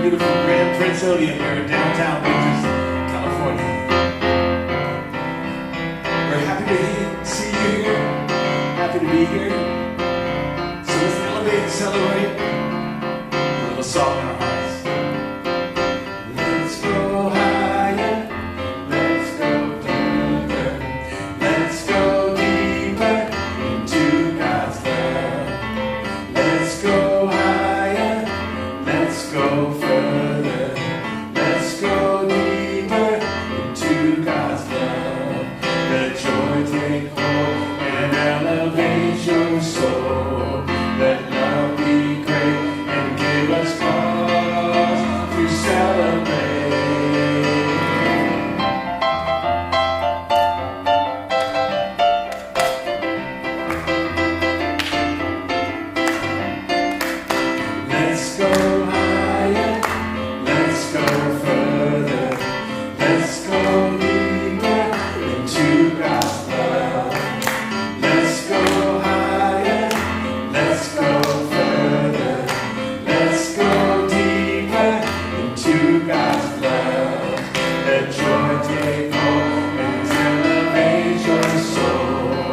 beautiful Grand Prince Odeon here in downtown Beaches, California. We're happy to see you here, happy to be here. So let's elevate and celebrate a little song in our hearts. Let's go higher, let's go deeper, let's go deeper into God's love. Let's go higher, let's go further, let's go deeper into God's love. Let joy take hold and elevate your soul. Let love be great and give us cause to celebrate. Let's go higher, let's go further, let's go deeper into God's love. Let's go higher, let's go further, let's go deeper into God's love. Let joy take hold and elevate your soul.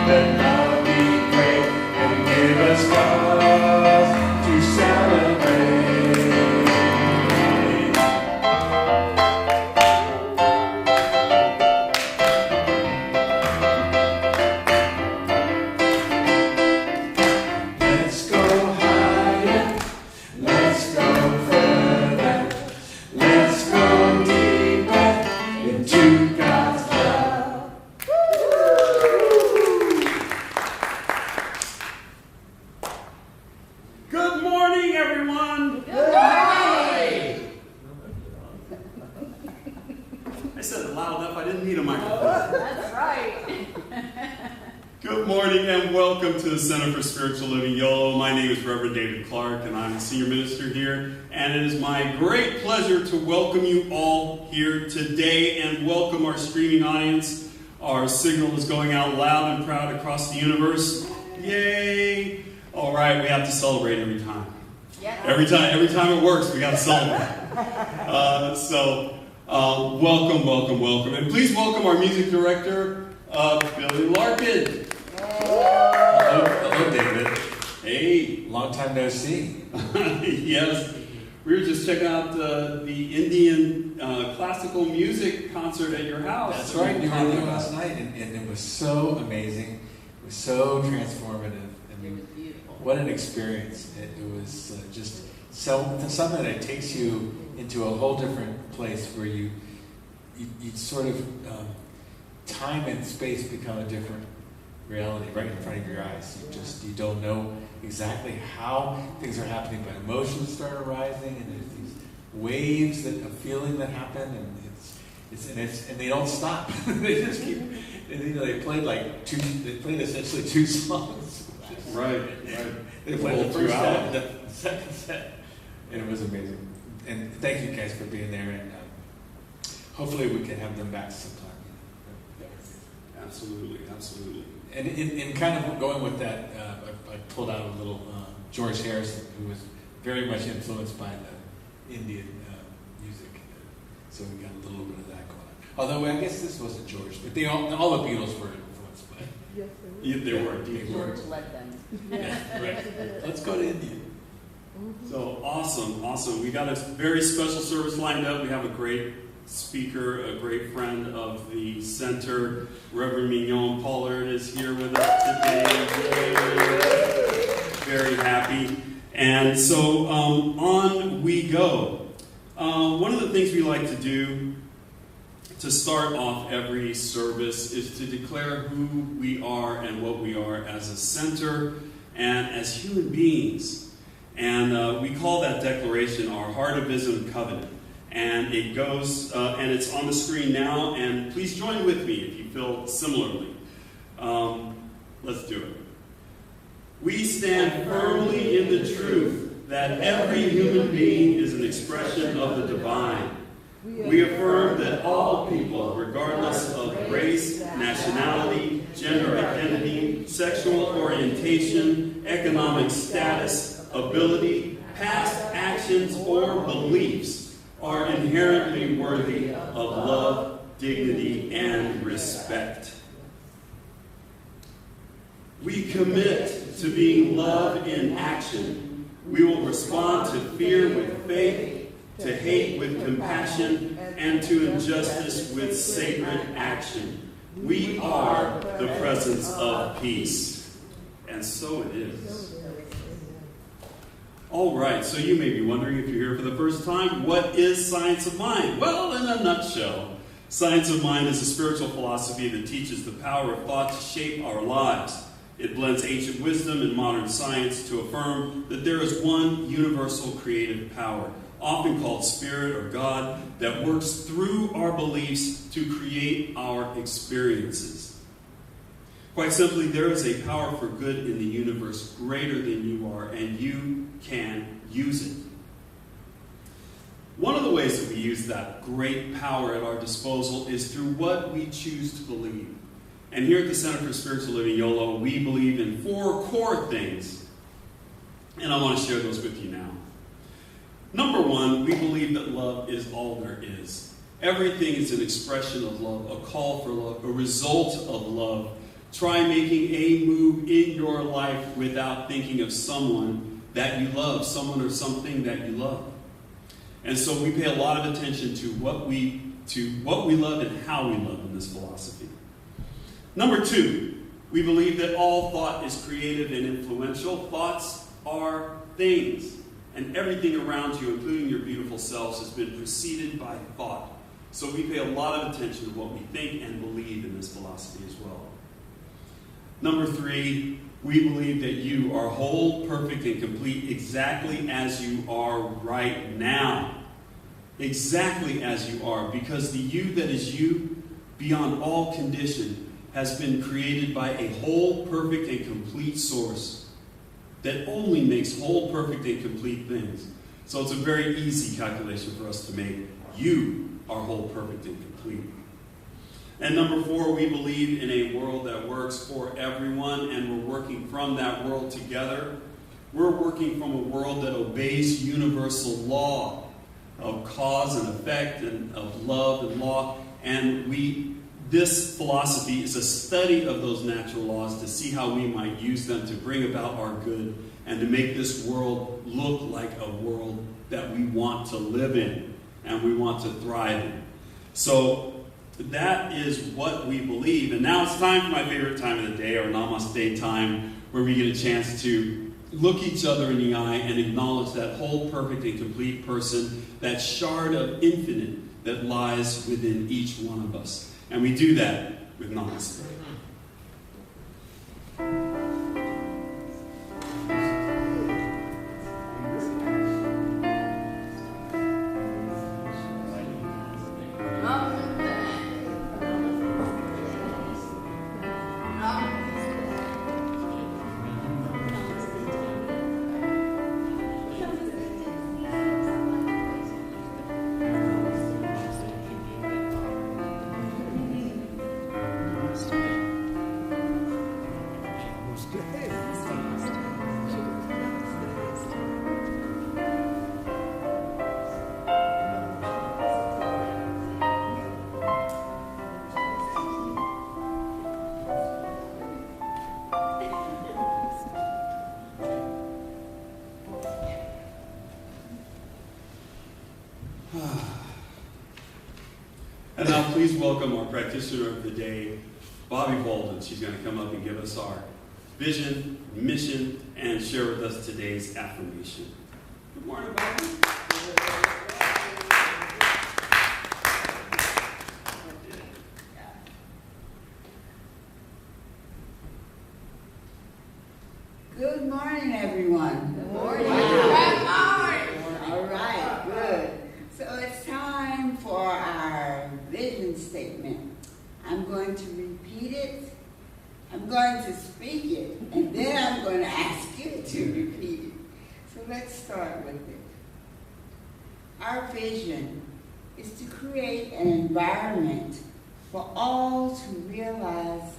Let love be great and give us cause to celebrate. Let's go higher, let's go further, let's go deeper into God's love. Good morning, everyone. I said it loud enough. I didn't need a microphone. That's right. Good morning and welcome to the Center for Spiritual Living, Yolo. My name is Reverend David Clark and I'm the senior minister here. And it is my great pleasure to welcome you all here today and welcome our streaming audience. Our signal is going out loud and proud across the universe. Yay! All right, we have to celebrate every time. Yeah. Every time it works, we got to celebrate. Welcome, welcome, welcome. And please welcome our music director, Billy Larkin. Hello, David. Hey. Long time no see. Yes. We were just checking out the Indian classical music concert at your house. That's right, you were there last night, and it was so amazing. It was so transformative. I It mean, was beautiful. what an experience. It was just something that takes you into a whole different place where you sort of, time and space become a different reality right in front of your eyes. You don't know exactly how things are happening, but emotions start arising, and there's these waves of feeling that happen, and and they don't stop. They just keep. And, they played essentially two songs. Right. They played the first set and the second set, and it was amazing. And thank you guys for being there, and hopefully we can have them back sometime. Absolutely. And in kind of going with that, I pulled out a little George Harrison, who was very much influenced by the Indian music. So we got a little bit of that going on. Although I guess this wasn't George, but all the Beatles were influenced by it. Yes, They were. George led them. Yeah, right. Let's go to India. So awesome. We got a very special service lined up. We have a great speaker, a great friend of the center. Reverend Mignonne Pollard is here with us today. Very happy. And so on we go. One of the things we like to do to start off every service is to declare who we are and what we are as a center and as human beings. And we call that declaration our Heart of Ism Covenant. And it goes, and it's on the screen now, and please join with me if you feel similarly. Let's do it. We stand firmly in the truth that every human being is an expression of the divine. We affirm that all people, regardless of race, nationality, gender identity, sexual orientation, economic status, ability, past actions or beliefs are inherently worthy of love, dignity, and respect. We commit to being love in action. We will respond to fear with faith, to hate with compassion, and to injustice with sacred action. We are the presence of peace. And so it is. All right, so you may be wondering, if you're here for the first time, what is Science of Mind? Well, in a nutshell, Science of Mind is a spiritual philosophy that teaches the power of thought to shape our lives. It blends ancient wisdom and modern science to affirm that there is one universal creative power, often called Spirit or God, that works through our beliefs to create our experiences. Quite simply, there is a power for good in the universe greater than you are, and you can use it. One of the ways that we use that great power at our disposal is through what we choose to believe. And here at the Center for Spiritual Living, Yolo, we believe in 4 core things. And I want to share those with you now. Number 1, we believe that love is all there is. Everything is an expression of love, a call for love, a result of love. Try making a move in your life without thinking of someone that you love, someone or something that you love. And so we pay a lot of attention to what we love and how we love in this philosophy. Number 2, we believe that all thought is creative and influential. Thoughts are things, and everything around you, including your beautiful selves, has been preceded by thought. So we pay a lot of attention to what we think and believe in this philosophy as well. Number 3, we believe that you are whole, perfect, and complete exactly as you are right now. Exactly as you are, because the you that is you, beyond all condition, has been created by a whole, perfect, and complete source that only makes whole, perfect, and complete things. So it's a very easy calculation for us to make. You are whole, perfect, and complete. And number 4, we believe in a world that works for everyone, and we're working from that world together. We're working from a world that obeys universal law of cause and effect, and of love and law. And this philosophy is a study of those natural laws to see how we might use them to bring about our good and to make this world look like a world that we want to live in and we want to thrive in. So that is what we believe. And now it's time for my favorite time of the day, our Namaste time, where we get a chance to look each other in the eye and acknowledge that whole, perfect, and complete person, that shard of infinite that lies within each one of us. And we do that with Namaste. And now please welcome our practitioner of the day, Bobby Bolden. She's going to come up and give us our vision, mission, and share with us today's affirmation. Good morning, Bobby. Good morning, everyone. Good morning. All right, good. So it's time for our vision statement. I'm going to repeat it, I'm going to speak it, and then I'm going to ask you to repeat it. So let's start with it. Our vision is to create an environment for all to realize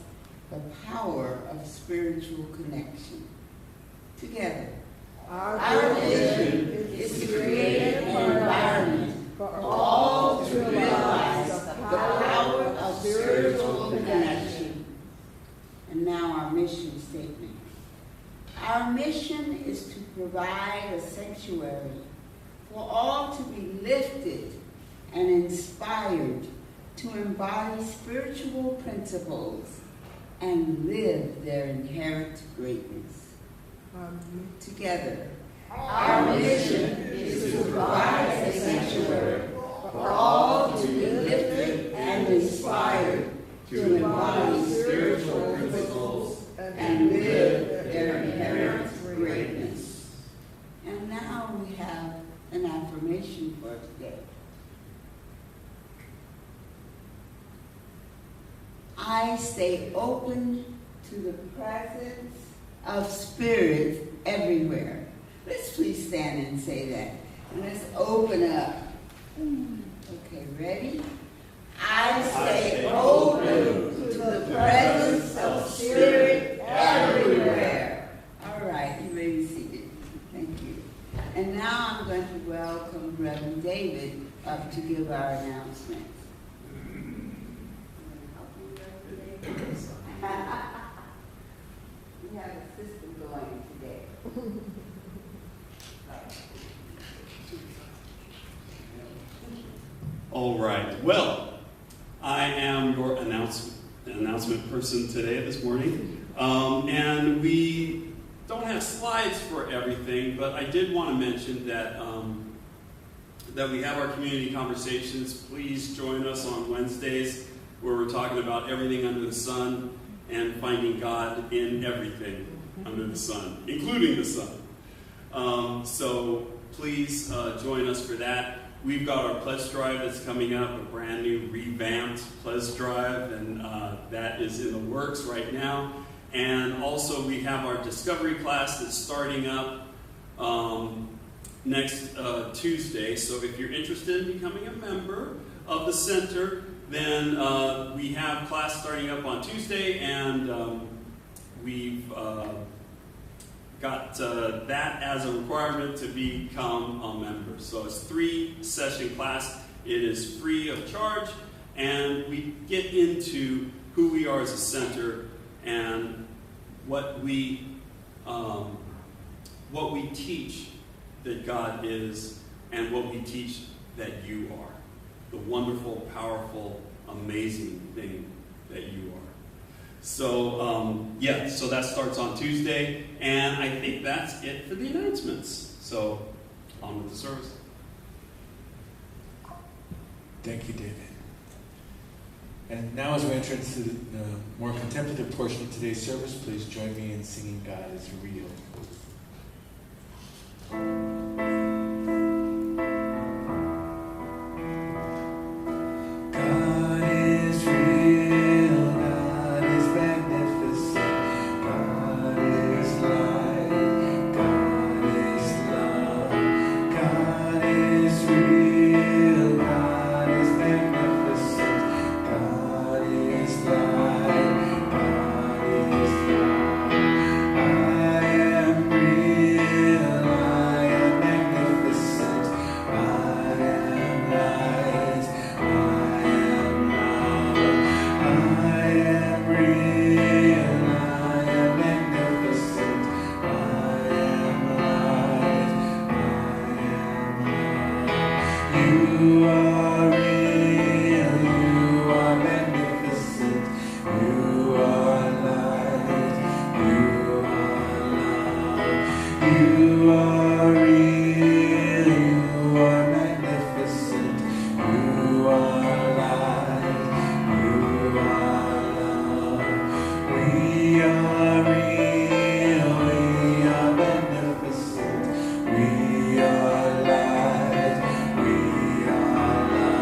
the power of spiritual connection. Together. Our vision provide a sanctuary for all to be lifted and inspired to embody spiritual principles and live their inherent greatness. Together, our mission is to provide a sanctuary for all to be lifted and inspired to embody spiritual principles and live their inherent greatness. And now we have an affirmation for today. I stay open to the presence of spirit everywhere. Let's please stand and say that. And let's open up. Okay, ready? I stay open to the presence of spirit everywhere. All right, you may be seated. Thank you. And now I'm going to welcome Reverend David up to give our announcements. We have a system going today. All right. Well, I am your announcement person today, this morning. And we don't have slides for everything, but I did want to mention that that we have our community conversations. Please join us on Wednesdays, where we're talking about everything under the sun and finding God in everything under the sun, including the sun. So please join us for that. We've got our pledge drive that's coming up, a brand new revamped pledge drive, and that is in the works right now. And also we have our discovery class that's starting up next Tuesday. So if you're interested in becoming a member of the center, then we have class starting up on Tuesday, and we've got that as a requirement to become a member. So it's a 3-session class. It is free of charge, and we get into who we are as a center and what we teach that God is, and what we teach that you are. The wonderful, powerful, amazing thing that you are. So, so that starts on Tuesday, and I think that's it for the announcements. So, on with the service. Thank you, David. And now as we enter into the more contemplative portion of today's service, please join me in singing God is Real. We are light, we are love.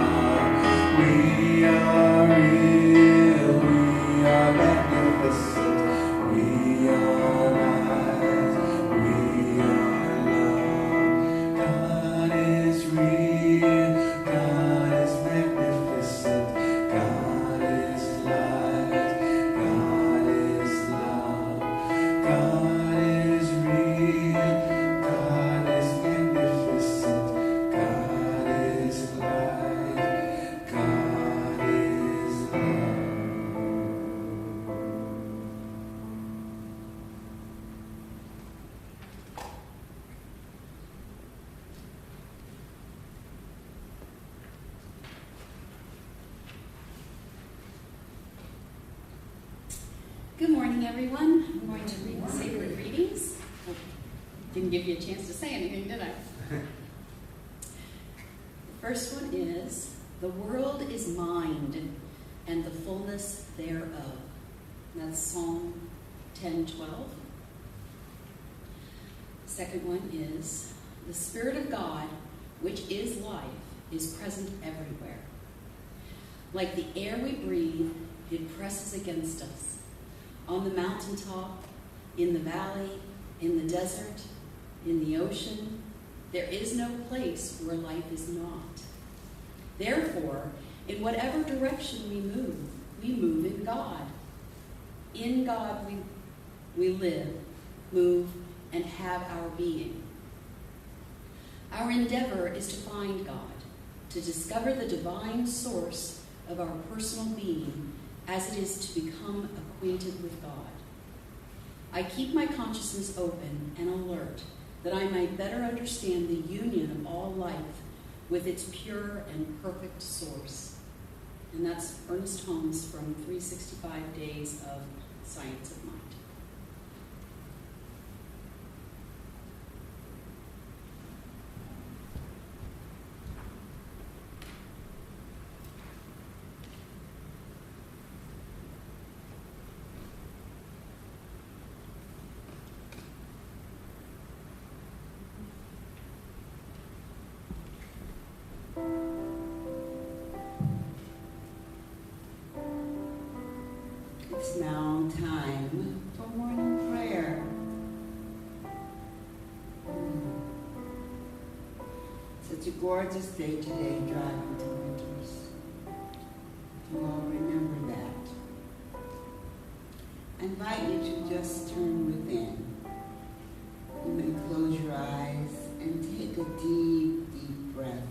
Good morning, everyone. I'm going to read the sacred readings. Oh, didn't give you a chance to say anything, did I? The first one is, "The world is mind, and the fullness thereof." That's Psalm 10:12. The second one is, "The Spirit of God, which is life, is present everywhere. Like the air we breathe, it presses against us. On the mountaintop, in the valley, in the desert, in the ocean, there is no place where life is not. Therefore, in whatever direction we move in God. In God we live, move, and have our being. Our endeavor is to find God, to discover the divine source of our personal being as it is to become acquainted with God. I keep my consciousness open and alert that I might better understand the union of all life with its pure and perfect source." And that's Ernest Holmes from 365 Days of Science of Mind. It's now time for morning prayer. Such a gorgeous day today, driving to Winters. You all remember that. I invite you to just turn within. You may close your eyes and take a deep, deep breath.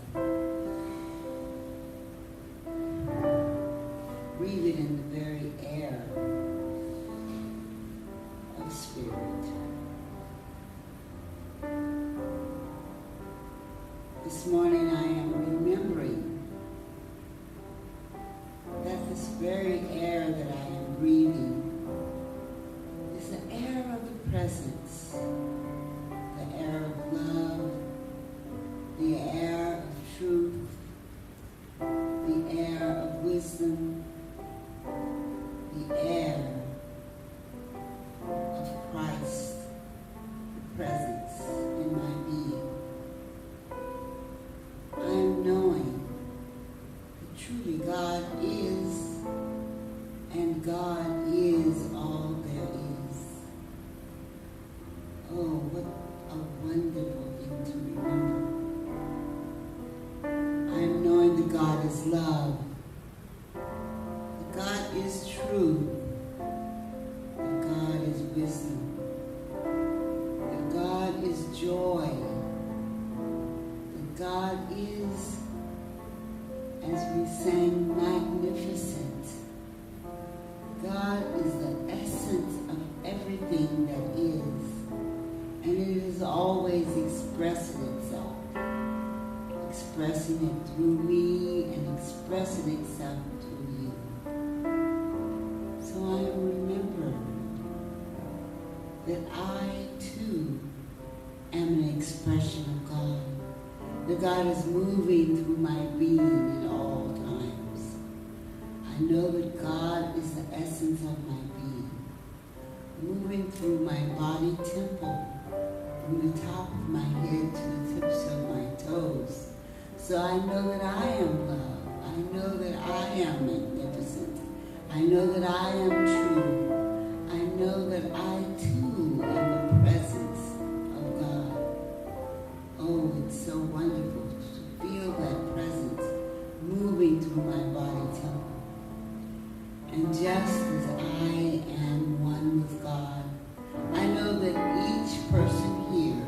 Breathe it in the very air of spirit. This morning I am remembering that this very air that I am breathing is the air of the presence, the air of love, the air of truth, the air of wisdom, the air of Christ, the presence in my being. I am knowing that truly God is, and God is all there is. Oh, what a wonderful thing to remember. I am knowing that God is love, that God is true, that God is wisdom, that God is joy, that God is, as we sang, magnificent. God is the essence of everything that is, and it is always expressing itself, expressing it through me and expressing itself through you. So I remember that I too am an expression of God, that God is moving through my being at all times. I know that God is the essence of my being, moving through my body temple, from the top of my head to the tips of my toes. So I know that I am love. I know that I am magnificent. I know that I am true. I know that I too am the presence of God. Oh, it's so wonderful to feel that presence moving through my body temple. And just as I am one with God, I know that each person here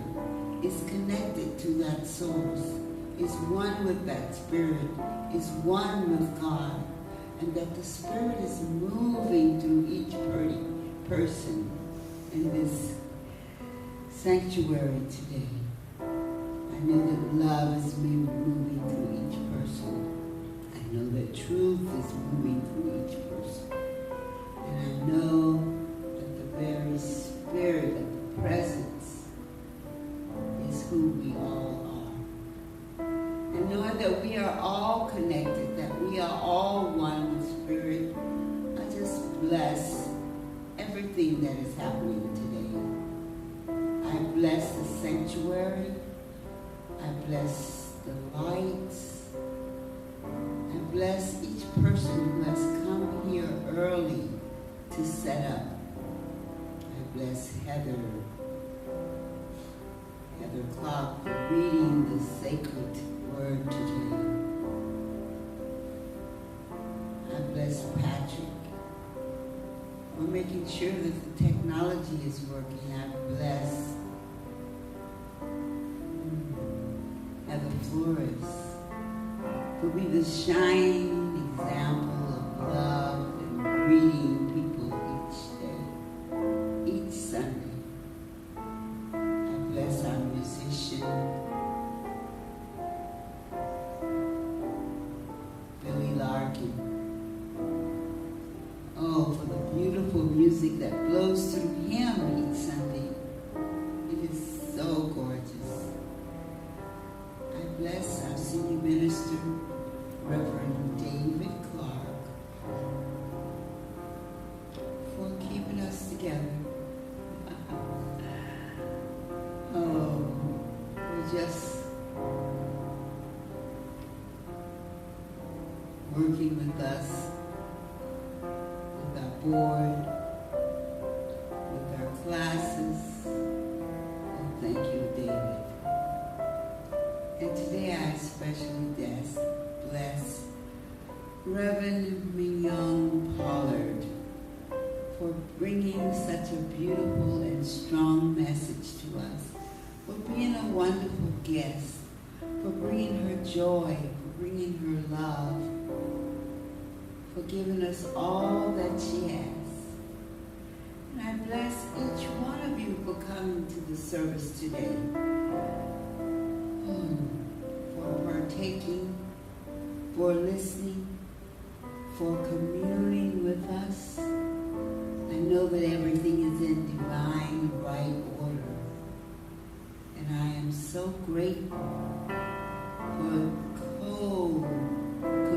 is connected to that source, is one with that Spirit, is one with God, and that the Spirit is moving through each person in this sanctuary today. I know that love is moving through each person. I know that truth is moving through each person. And I know very spirit of the presence is who we all are. And knowing that we are all connected, that we are all one with spirit, I just bless everything that is happening today. I bless the sanctuary. I bless the lights. I bless each person who has come here early to set up. I bless Heather Clark for reading the sacred word today. I bless Patrick for making sure that the technology is working. I bless Heather Flores for being the shining example of love and greeting people each day, each Sunday. I bless our musician, Billy Larkin. Oh, for the beautiful music that flows through him each Sunday. It is so gorgeous. I bless our senior minister, Reverend David Clark, for keeping us together. Oh, for just working with us, with our board, with our classes. Oh, thank you, David. And today I especially bless Reverend Mignonne Pollard for bringing such a beautiful and strong message to us, for being a wonderful guest, for bringing her joy, for bringing her love, for giving us all that she has. And I bless each one of you for coming to the service today, for partaking, for listening, for communing with us. I know that everything is in divine right order. And I am so grateful for co-communing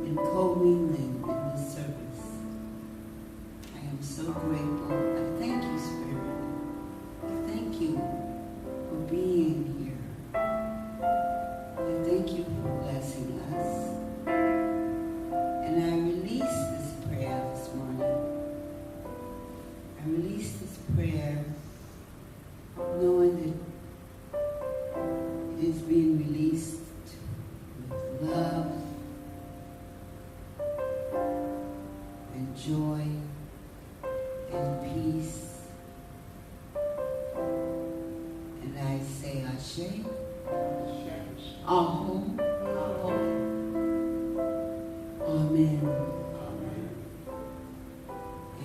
and co-mingling in this service. I am so grateful. I thank you, Spirit. I thank you for being here. I thank you for blessing us. And I release this prayer this morning. I release this prayer knowing that it is being released with love and joy and peace. And I say Ashe. Aho. Amen.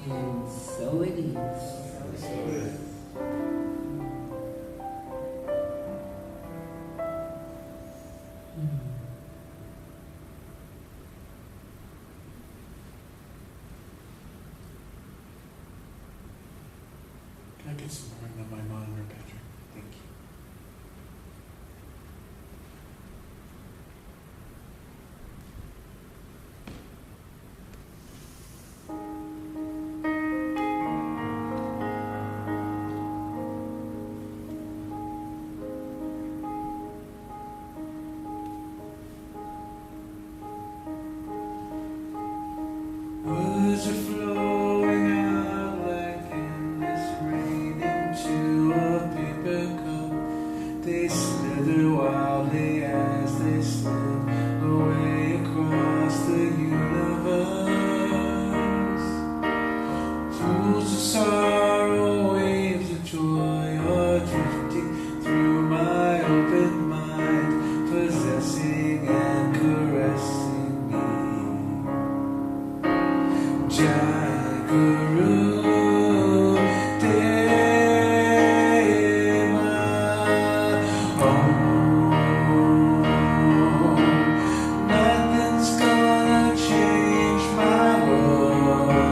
And so it is. Can I get some more on my monitor, Patrick? Thank you. Words are flowing out like endless rain into a paper cup. They slither wildly as they slip away across the universe. Pools of sorrow, waves of joy are drifting through my open mind, possessing and caressing me. Jai Guru Deva Om. Nothing's gonna change my world.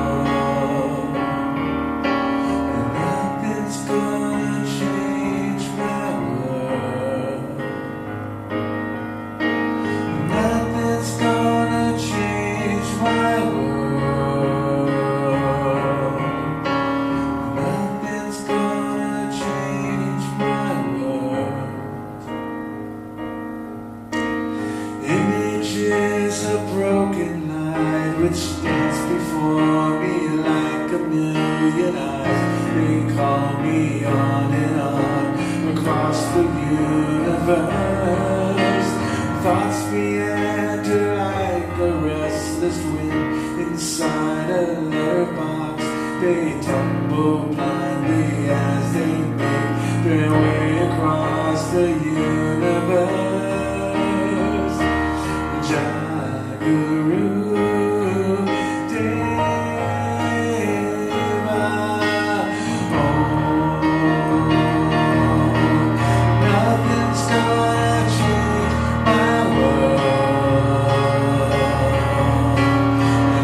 is a broken light which danced before me like a million eyes. They call me on and on across the universe. Thoughts meander like a restless wind inside a letterbox. They tumble blindly as they make their way across the universe. Jaguru Deva. Oh, nothing's gonna change my world.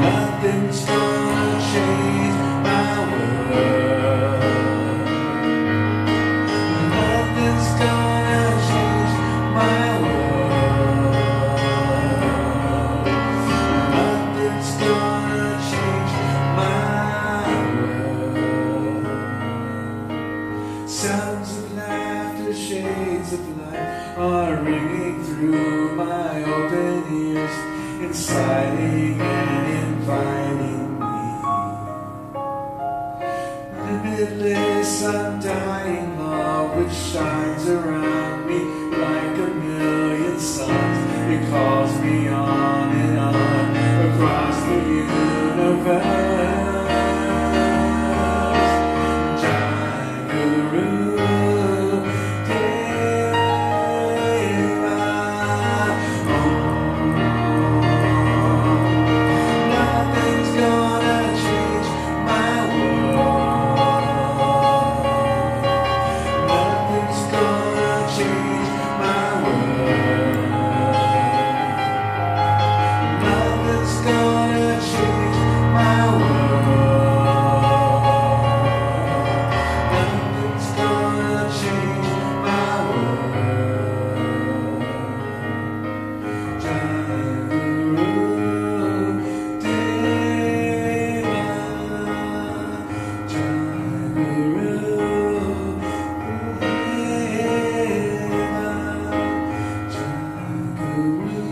Nothing's gonna change my world. Nothing's gonna change my world. Nothing's gonna change my world. Sounds of laughter, shades of light are ringing through my open ears, inciting and inviting me. Limitless, undying love which shines around me like a million suns. It calls me on and on across the universe. Jai Guru Deva. Nothing's gonna change my world. Nothing's gonna change my world. Nothing's gonna change my world. Nothing's gonna change my world. Jai Guru Deva. Jai Guru Deva. Jai Guru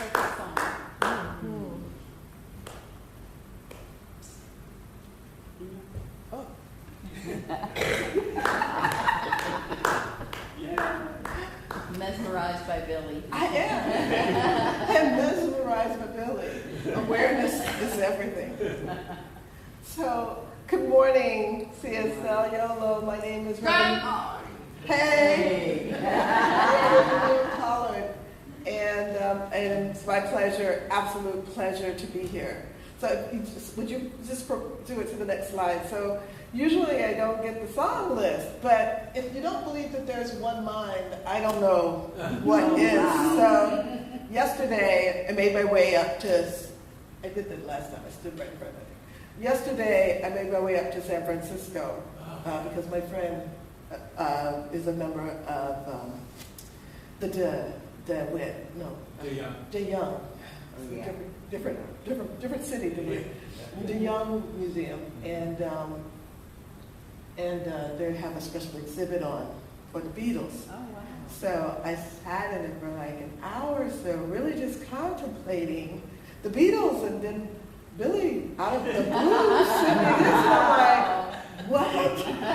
Perfect song. Mesmerized by Billy. I am. I'm mesmerized by Billy. Awareness is everything. So, good morning, CSL Yolo. My name is Mignonne. Hey! Mignonne Pollard. And it's my pleasure, absolute pleasure to be here. So, would you just do it to the next slide? So, usually I don't get the song list, but if you don't believe that there's one mind, I don't know what is. So, yesterday I made my way up to, I did that last time, I stood right in front of it. Yesterday I made my way up to San Francisco because my friend is a member of the Young. Yeah. Different city than we. The Young Museum, and they have a special exhibit on for the Beatles. Oh, wow. So I sat in it for like an hour or so, really just contemplating the Beatles, and then Billy out of the blue singing this, and I'm like, what?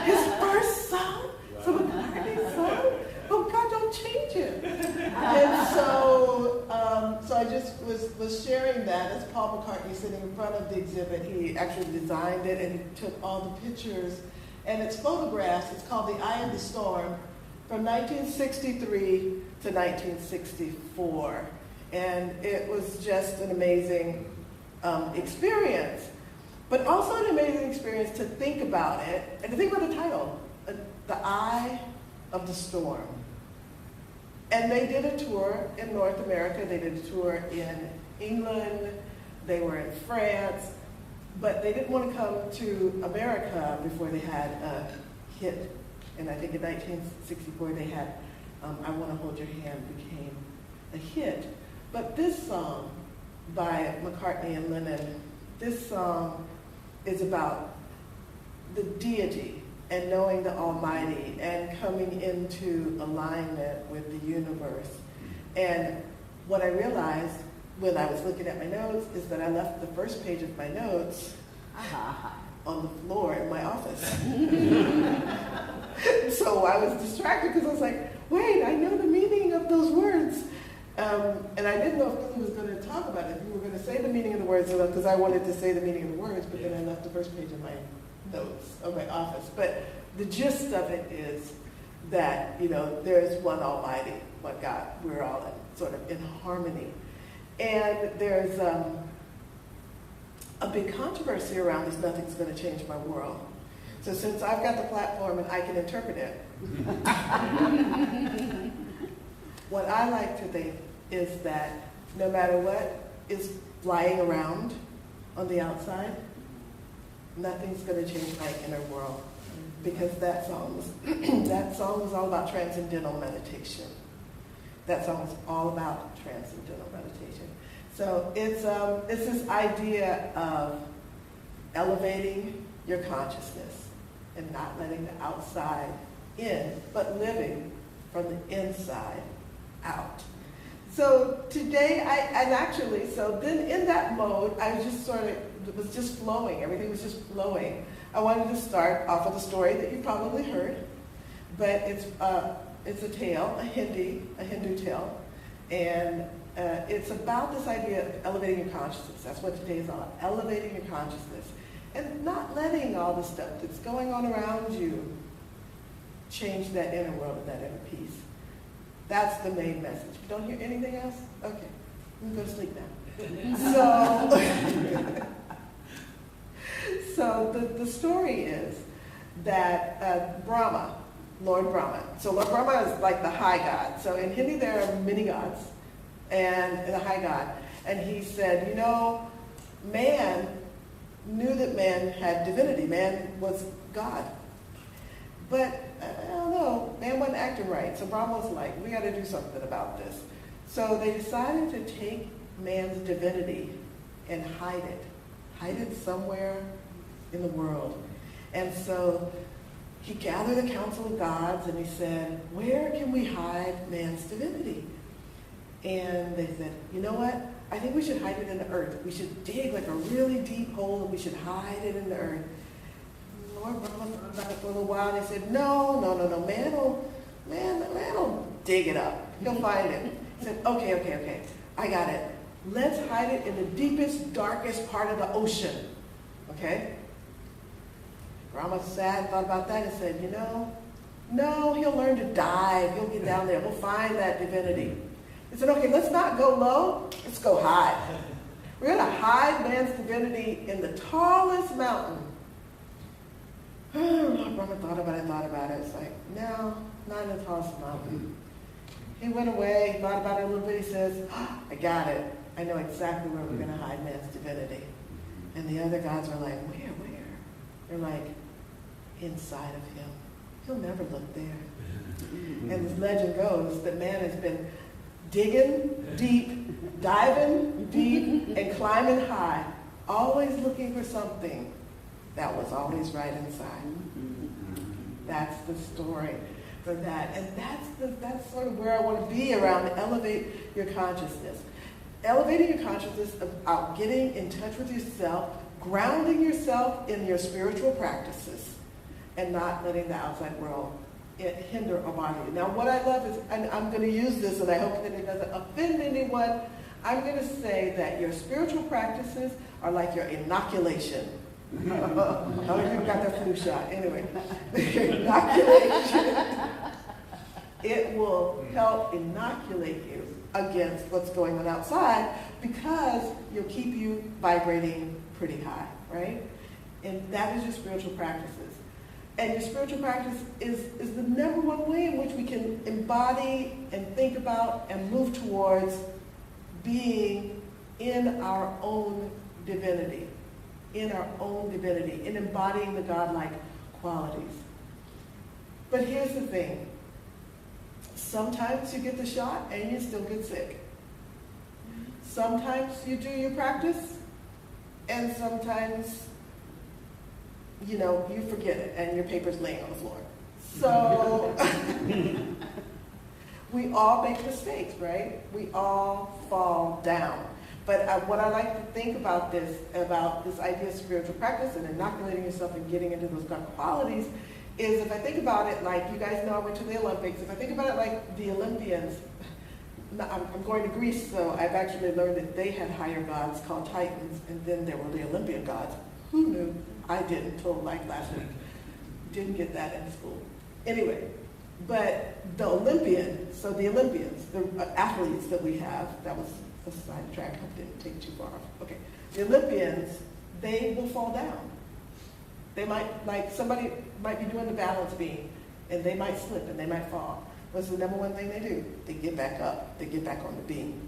His first song? So McCartney's song? Oh God, don't change it. And so I just was sharing that as Paul McCartney sitting in front of the exhibit. He actually designed it and he took all the pictures. And it's photographs. It's called The Eye of the Storm from 1963 to 1964. And it was just an amazing experience. But also an amazing experience to think about it and to think about the title, The Eye of the Storm. And they did a tour in North America. They did a tour in England. They were in France. But they didn't want to come to America before they had a hit. And I think in 1964 they had I Want to Hold Your Hand became a hit. But this song by McCartney and Lennon, this song is about the deity and knowing the Almighty and coming into alignment with the universe. And what I realized when I was looking at my notes is that I left the first page of my notes on the floor in my office. So I was distracted because I was like, wait, I know the meaning of those words. And I didn't know if Billy was going to talk about it, if you were going to say the meaning of the words, because I wanted to say the meaning of the words, but then I left the first page of my notes of my office. But the gist of it is that, there is one Almighty, one God. We're all sort of in harmony. And there's a big controversy around this, nothing's going to change my world. So since I've got the platform and I can interpret it, what I like to think is that no matter what is flying around on the outside, nothing's going to change my inner world. Because that song was all about transcendental meditation. That song was all about transcendental meditation. So it's this idea of elevating your consciousness and not letting the outside in, but living from the inside out. So today, so then in that mode, I was just it was just flowing. Everything was just flowing. I wanted to start off with a story that you probably heard, but it's a tale, a Hindu tale, and it's about this idea of elevating your consciousness. That's what today is all about, elevating your consciousness, and not letting all the stuff that's going on around you change that inner world and that inner peace. That's the main message. You don't hear anything else? Okay, I'm going to go to sleep now. So the story is that Brahma, Lord Brahma. So Lord Brahma is like the high god. So in Hindi there are many gods and the high god. And he said, man knew that man had divinity. Man was God. But I don't know, man wasn't acting right. So Brahma was like, we got to do something about this. So they decided to take man's divinity and hide it somewhere in the world. And so he gathered a council of gods and he said, where can we hide man's divinity? And they said, you know what? I think we should hide it in the earth. We should dig like a really deep hole and we should hide it in the earth. Lord Brahma thought about it for a little while and he said, no, man will dig it up. He'll find it. He said, okay, I got it. Let's hide it in the deepest, darkest part of the ocean. Okay? Brahma sat and thought about that and said, no, he'll learn to dive. He'll get down there. We'll find that divinity. He said, okay, let's not go low. Let's go high. We're going to hide man's divinity in the tallest mountain. Brahma thought about it. It's like, no, not in the tallest mountain. He went away, he thought about it a little bit. He says, I got it. I know exactly where we're going to hide man's divinity. And the other gods are like, where? They're like, inside of him. He'll never look there. And this legend goes that man has been digging deep, diving deep, and climbing high, always looking for something that was always right inside. That's the story for that. And that's sort of where I want to be around elevate your consciousness. Elevating your consciousness about getting in touch with yourself, grounding yourself in your spiritual practices, and not letting the outside world hinder or bother you. Now, what I love is, and I'm going to use this, and I hope that it doesn't offend anyone, I'm going to say that your spiritual practices are like your inoculation. How many people got their flu shot? Anyway, your inoculation, it will help inoculate you against what's going on outside because it'll keep you vibrating pretty high, right? And that is your spiritual practices. And your spiritual practice is the number one way in which we can embody and think about and move towards being in our own divinity, in embodying the godlike qualities. But here's the thing. Sometimes you get the shot and you still get sick. sometimes you do your practice, and sometimes, you know, you forget it and your paper's laying on the floor. So we all make mistakes, right? We all fall down. But what I like to think about this idea of spiritual practice and inoculating yourself and getting into those God qualities is, if I think about it like, you guys know I went to the Olympics, if I think about it like the Olympians, I'm going to Greece, so I've actually learned that they had higher gods called Titans, and then there were the Olympian gods. Who knew? I didn't until like last week. Didn't get that in school. Anyway, but the Olympians, the athletes that we have, that was a sidetrack, I didn't take too far off. Okay, the Olympians, they will fall down. They might, like somebody might be doing the balance beam, and they might slip and they might fall. What's the number one thing they do? They get back up. They get back on the beam.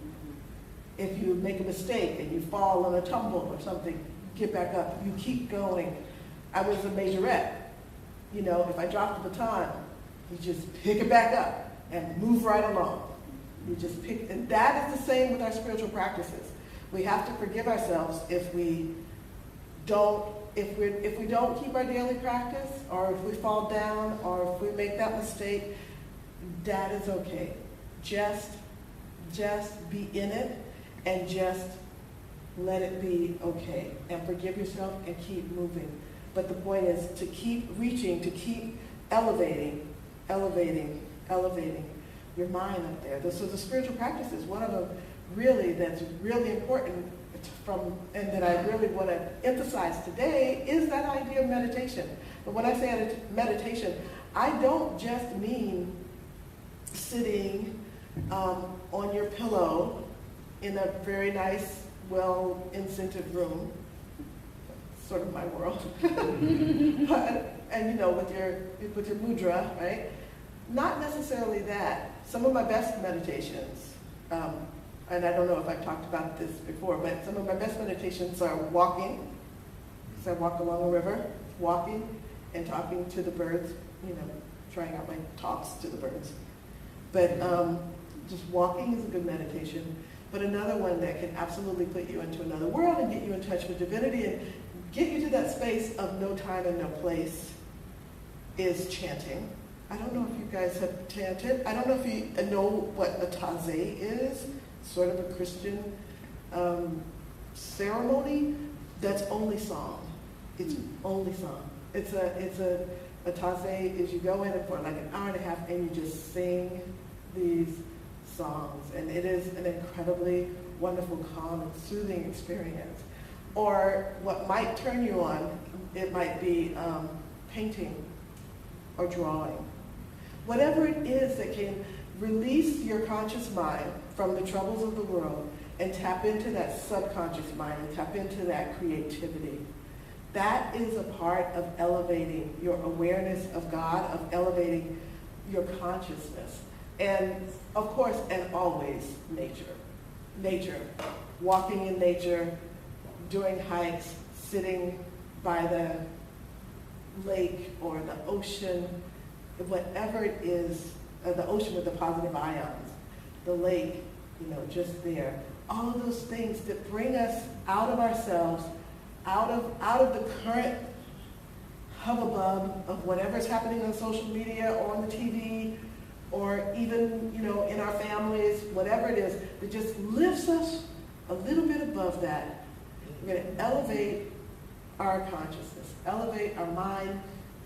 If you make a mistake and you fall on a tumble or something, get back up. You keep going. I was a majorette. You know, if I dropped the baton, you just pick it back up and move right along. You just pick, and that is the same with our spiritual practices. We have to forgive ourselves if we don't keep our daily practice, or if we fall down, or if we make that mistake. That is okay. Just be in it and just let it be okay. And forgive yourself and keep moving. But the point is to keep reaching, to keep elevating your mind up there. So the spiritual practices, one of them really that's really important and that I really want to emphasize today is that idea of meditation. But when I say meditation, I don't just mean sitting on your pillow in a very nice, well-incented room, sort of my world, and you know, with your mudra, right? Not necessarily that. Some of my best meditations, and I don't know if I've talked about this before, but some of my best meditations are walking. So I walk along a river, walking and talking to the birds, you know, trying out my talks to the birds. But just walking is a good meditation. But another one that can absolutely put you into another world and get you in touch with divinity and get you to that space of no time and no place is chanting. I don't know if you guys have chanted. I don't know if you know what a taze is, sort of a Christian ceremony that's only song. It's only song. It's a taze is you go in for like an hour and a half and you just sing these songs, and it is an incredibly wonderful, calm, and soothing experience. Or what might turn you on, it might be painting or drawing. Whatever it is that can release your conscious mind from the troubles of the world and tap into that subconscious mind and tap into that creativity. That is a part of elevating your awareness of God, of elevating your consciousness. And of course, and always, nature. Nature. Walking in nature, doing hikes, sitting by the lake or the ocean, whatever it is, the ocean with the positive ions, the lake, you know, just there. All of those things that bring us out of ourselves, out of the current hubbub of whatever's happening on social media or on the TV, or even, you know, in our families, whatever it is, that just lifts us a little bit above that. We're going to elevate our consciousness, elevate our mind,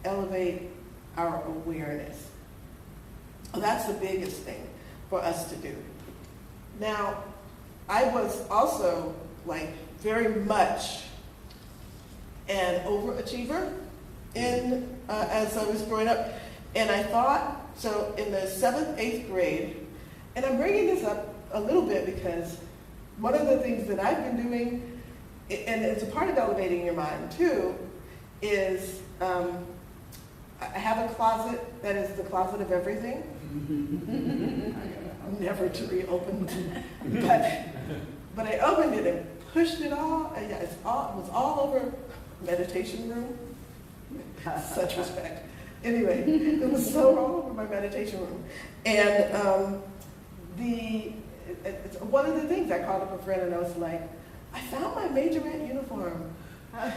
elevate our awareness. Well, that's the biggest thing for us to do. Now, I was also like very much an overachiever as I was growing up, and I thought, so in the 7th, 8th grade, and I'm bringing this up a little bit because one of the things that I've been doing, and it's a part of elevating your mind too, is I have a closet that is the closet of everything. Never to reopen, but I opened it and pushed it all, and it was all over meditation room. Such respect. Anyway, it was so all over my meditation room. And it's one of the things. I called up a friend and I was like, I found my majorette uniform. I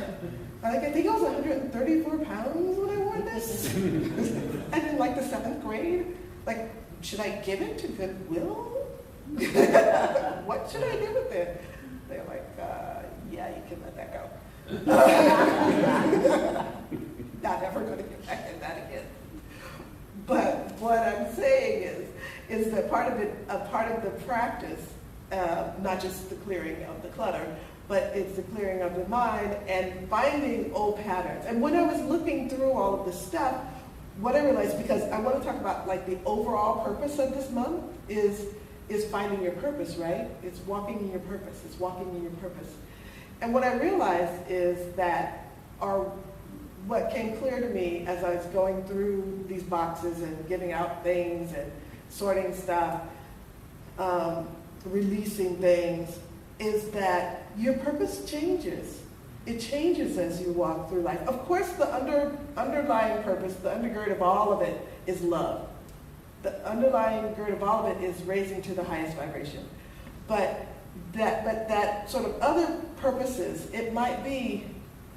think I was 134 pounds when I wore this. And in like the 7th grade, like, should I give it to Goodwill? What should I do with it? They're like, yeah, you can let that go. Not ever going to get back in that again. But what I'm saying is that part of the practice, not just the clearing of the clutter, but it's the clearing of the mind and finding old patterns. And when I was looking through all of this stuff, what I realized, because I want to talk about like the overall purpose of this month is finding your purpose, right? It's walking in your purpose. It's walking in your purpose. And what I realized is that what came clear to me as I was going through these boxes and giving out things and sorting stuff, releasing things, is that your purpose changes. It changes as you walk through life. Of course, the underlying purpose, the undergird of all of it is love. The underlying gird of all of it is raising to the highest vibration. But that sort of other purposes, it might be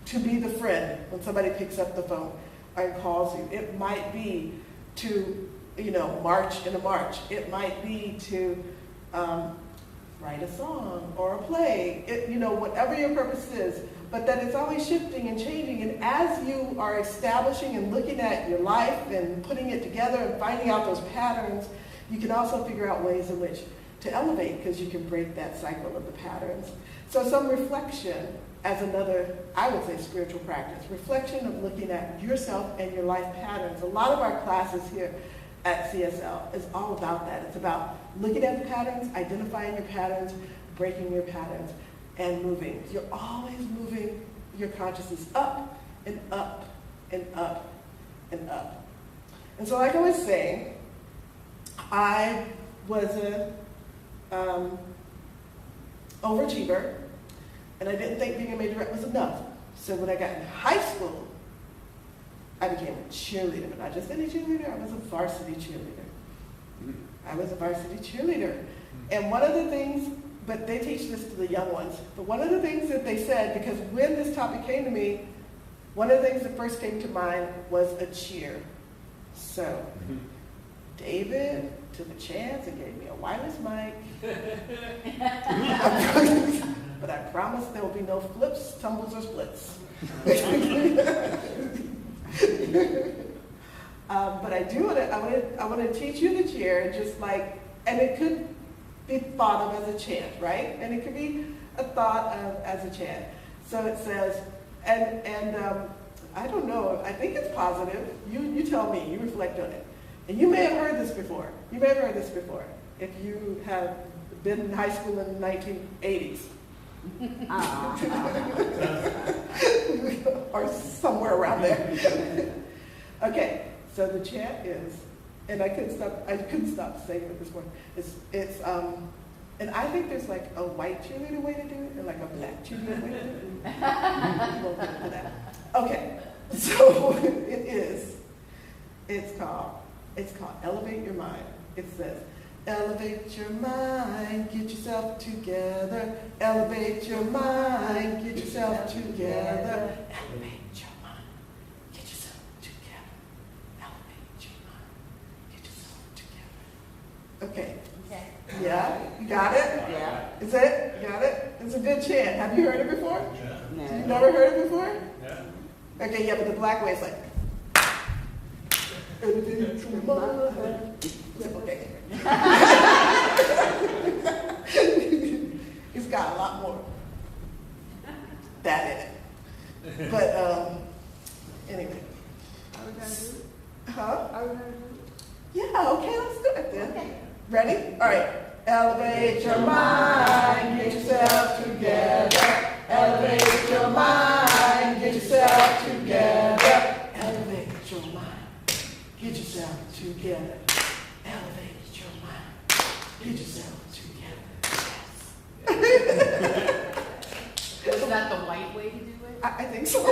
to be the friend when somebody picks up the phone and calls you. It might be to, march in a march. It might be to write a song or a play. Whatever your purpose is, but that it's always shifting and changing. And as you are establishing and looking at your life and putting it together and finding out those patterns, you can also figure out ways in which to elevate, because you can break that cycle of the patterns. So some reflection as another, I would say, spiritual practice. Reflection of looking at yourself and your life patterns. A lot of our classes here at CSL is all about that. It's about looking at the patterns, identifying your patterns, breaking your patterns, and moving. You're always moving your consciousness up and up and up and up. And so like I was saying, I was an overachiever, and I didn't think being a majorette was enough. So when I got in high school, I became a cheerleader, but not just any cheerleader, I was a varsity cheerleader. I was a varsity cheerleader. And one of the things, but they teach this to the young ones, but one of the things that they said, because when this topic came to me, one of the things that first came to mind was a cheer. So, David took a chance and gave me a wireless mic. But I promise there will be no flips, tumbles, or splits. But I do want to, I want to teach you the cheer, just like, and it could be thought of as a chant, right? And it could be a thought of as a chant. So it says, and I don't know, I think it's positive. You tell me, you reflect on it. And you may have heard this before. You may have heard this before if you have been in high school in the 1980s. Or somewhere around there. Okay, so the chant is, and I couldn't stop saying it this morning. It's and I think there's like a white cheerleader way to do it and like a black cheerleader way to do it. We'll get into that. Okay, so it's called Elevate Your Mind. It says, elevate your mind, get yourself together. Elevate your mind, get yourself together. Elevate your mind, get yourself together. Elevate your mind, get yourself together. Okay. Yeah, you got it? Yeah. Is it? You got it? It's a good chant. Have you heard it before? Yeah. No. You've never heard it before? Yeah. Okay, yeah, but the black way is like. Elevate your mind. Okay. It's got a lot more that in it. But anyway. Are we gonna do it? Huh? Are we gonna do Yeah, okay, let's do it then. Okay. Ready? All right. Elevate your mind, get yourself together. Elevate your mind, get yourself together. Elevate your mind, get yourself together. Elevate your mind, get yourself together. Is that the white way to do it? I think so.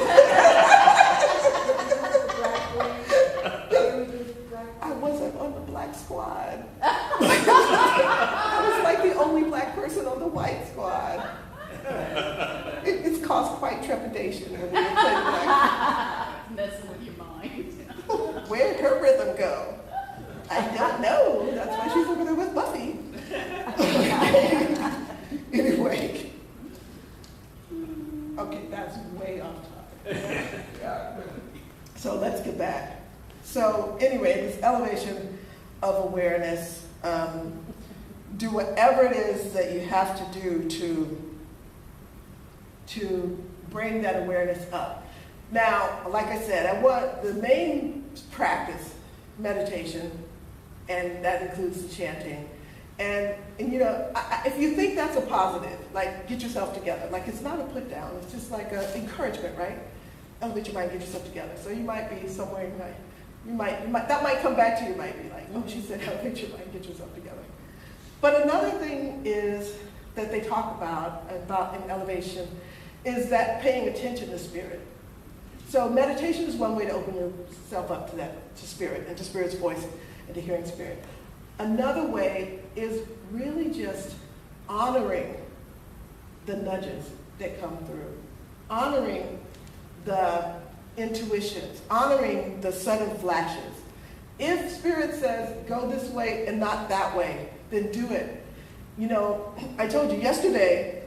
I wasn't on the black squad. I was like the elevation of awareness. Do whatever it is that you have to do to bring that awareness up. Now, like I said, I want the main practice, meditation, and that includes the chanting. And you know, if you think that's a positive, like get yourself together. Like it's not a put down, it's just like an encouragement, right? Elevate your mind, get yourself together. So you might be somewhere, you might, that might come back to you, you might be like, oh, she said elevate your mind, get yourself together. But another thing is that they talk about in elevation is that paying attention to spirit. So meditation is one way to open yourself up to that, to spirit, and to spirit's voice, and to hearing spirit. Another way is really just honoring the nudges that come through, honoring the intuitions, honoring the sudden flashes. If spirit says, go this way and not that way, then do it. You know, I told you yesterday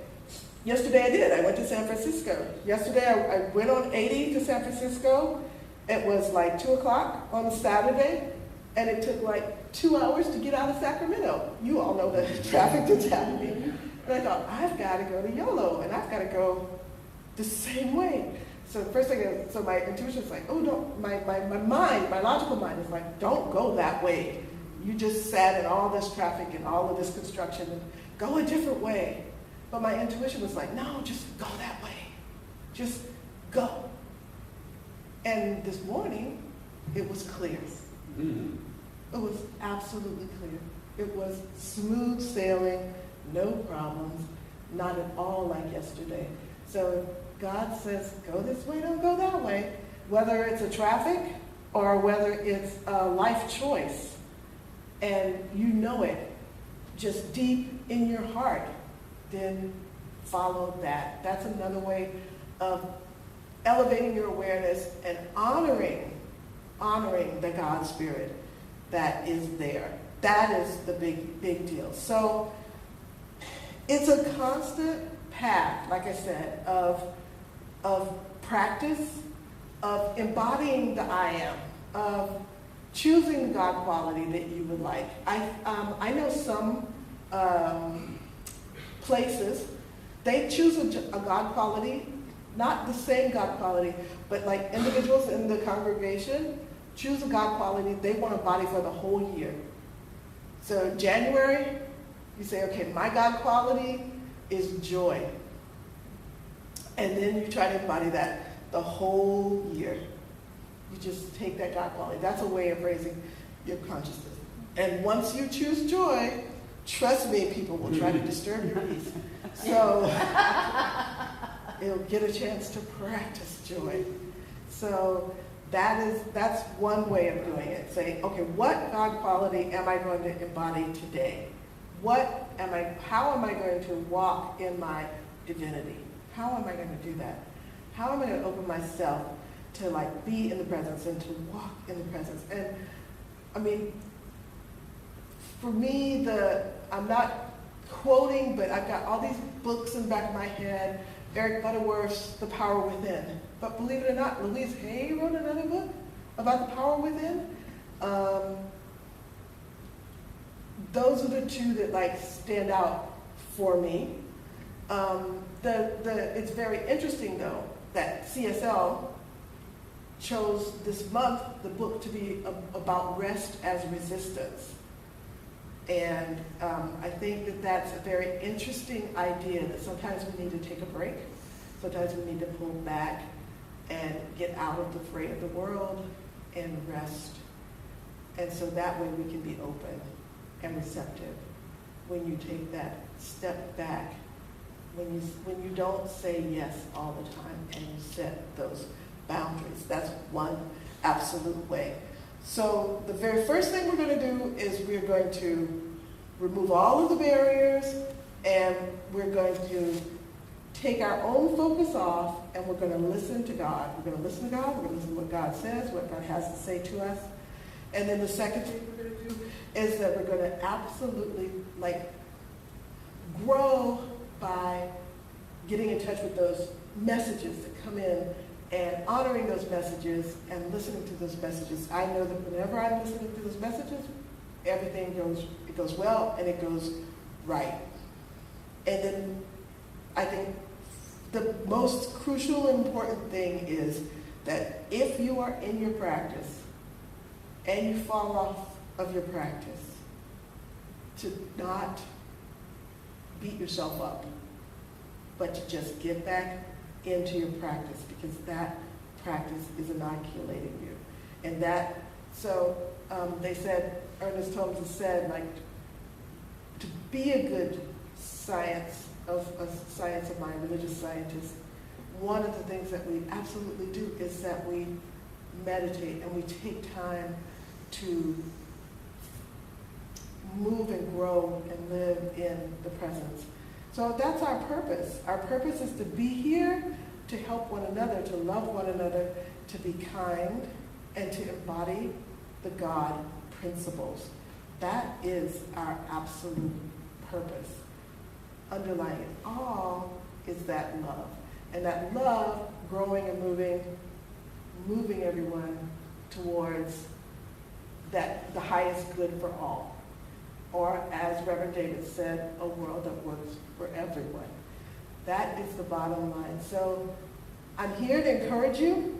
I did. I went to San Francisco. Yesterday I went on 80 to San Francisco. It was like 2 o'clock on a Saturday, and it took like 2 hours to get out of Sacramento. You all know the traffic that's happening. And I thought, I've got to go to Yolo, and I've got to go the same way. So the first thing, so my intuition is like, oh, don't, my mind, my logical mind is like, don't go that way. You just sat in all this traffic and all of this construction, and go a different way. But my intuition was like, no, just go that way. Just go. And this morning, it was clear. Mm. It was absolutely clear. It was smooth sailing, no problems, not at all like yesterday. So God says, go this way, don't go that way. Whether it's a traffic or whether it's a life choice, and you know it just deep in your heart, then follow that. That's another way of elevating your awareness and honoring the God Spirit that is there. That is the big deal. So it's a constant path, like I said, of practice, of embodying the I am, of choosing the God quality that you would like. I know some places, they choose a God quality, not the same God quality, but like individuals in the congregation choose a God quality they want to embody for the whole year. So January, you say, okay, my God quality is joy. And then you try to embody that the whole year. You just take that God quality. That's a way of raising your consciousness. And once you choose joy, trust me, people will try to disturb your peace. So you'll get a chance to practice joy. So that's one way of doing it. Say, okay, what God quality am I going to embody today? How am I going to walk in my divinity? How am I going to do that? How am I going to open myself to like be in the presence and to walk in the presence? And I mean, for me, I'm not quoting, but I've got all these books in the back of my head. Eric Butterworth's The Power Within. But believe it or not, Louise Hay wrote another book about the power within. Those are the two that like stand out for me. It's very interesting though that CSL chose this month the book to be about rest as resistance. And I think that that's a very interesting idea, that sometimes we need to take a break. Sometimes we need to pull back and get out of the fray of the world and rest. And so that way we can be open and receptive. When you take that step back, when you don't say yes all the time and you set those boundaries. That's one absolute way. So the very first thing we're going to do is we're going to remove all of the barriers, and we're going to take our own focus off, and we're going to listen to God. We're going to listen to God. We're going to listen to what God says, what God has to say to us. And then the second thing we're going to do is that we're going to absolutely grow by getting in touch with those messages that come in and honoring those messages and listening to those messages. I know that whenever I'm listening to those messages, everything goes well and it goes right. And then I think the most crucial and important thing is that if you are in your practice and you fall off of your practice, to not beat yourself up, but to just get back into your practice, because that practice is inoculating you. And that, so they said, Ernest Holmes has said, like, to be a good science of mind, religious scientist, one of the things that we absolutely do is that we meditate and we take time to move and grow and live in the presence. So that's our purpose. Our purpose is to be here to help one another, to love one another, to be kind, and to embody the God principles. That is our absolute purpose. Underlying it all is that love. And that love growing and moving everyone towards that the highest good for all. Or as Reverend David said, a world that works for everyone. That is the bottom line. So I'm here to encourage you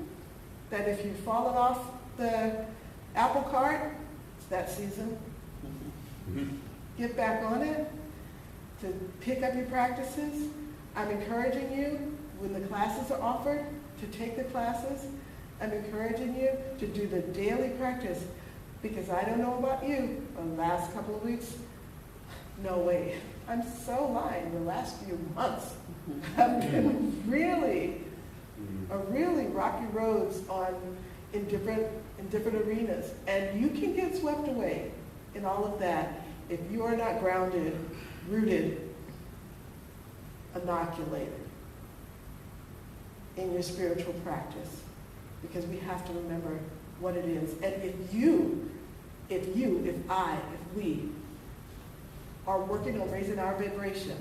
that if you've fallen off the apple cart, it's that season. Get back on it, to pick up your practices. I'm encouraging you, when the classes are offered, to take the classes. I'm encouraging you to do the daily practice, because I don't know about you, the last couple of weeks, no way. I'm so lying. The last few months have been really rocky roads in different arenas. And you can get swept away in all of that if you are not grounded, rooted, inoculated in your spiritual practice. Because we have to remember what it is. And if we are working on raising our vibration,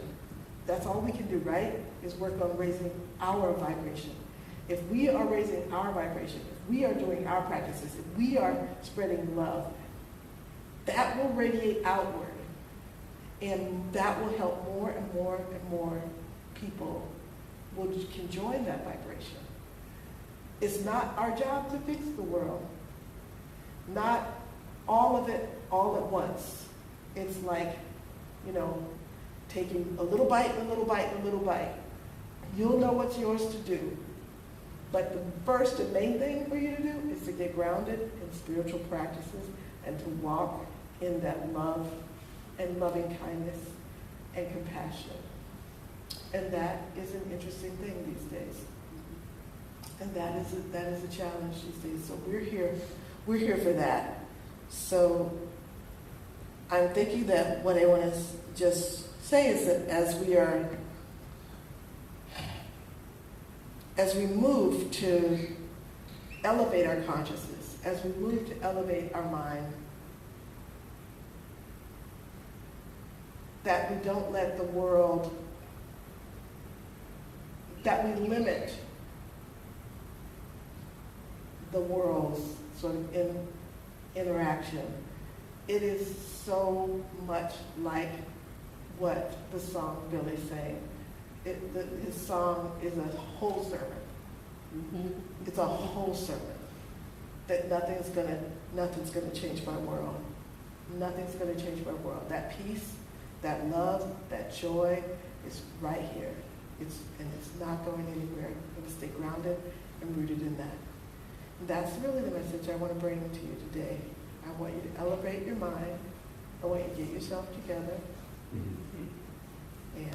that's all we can do, right? Is work on raising our vibration. If we are raising our vibration, if we are doing our practices, if we are spreading love, that will radiate outward. And that will help more and more and more people can join that vibration. It's not our job to fix the world. Not all of it all at once. It's like, taking a little bite and a little bite and a little bite. You'll know what's yours to do. But the first and main thing for you to do is to get grounded in spiritual practices and to walk in that love and loving kindness and compassion. And that is an interesting thing these days. And that is a challenge these days. So we're here for that. So I'm thinking that what I want to just say is that as we move to elevate our consciousness, as we move to elevate our mind, that we don't let the world, that we limit the world's sort of interaction. It is so much like what the song Billy sang. His song is a whole sermon. Mm-hmm. It's a whole sermon. That nothing's gonna change my world. Nothing's gonna change my world. That peace, that love, that joy is right here. It's not going anywhere. I'm gonna stay grounded and rooted in that. And that's really the message I want to bring to you today. I want you to elevate your mind. I want you to get yourself together. Mm-hmm. And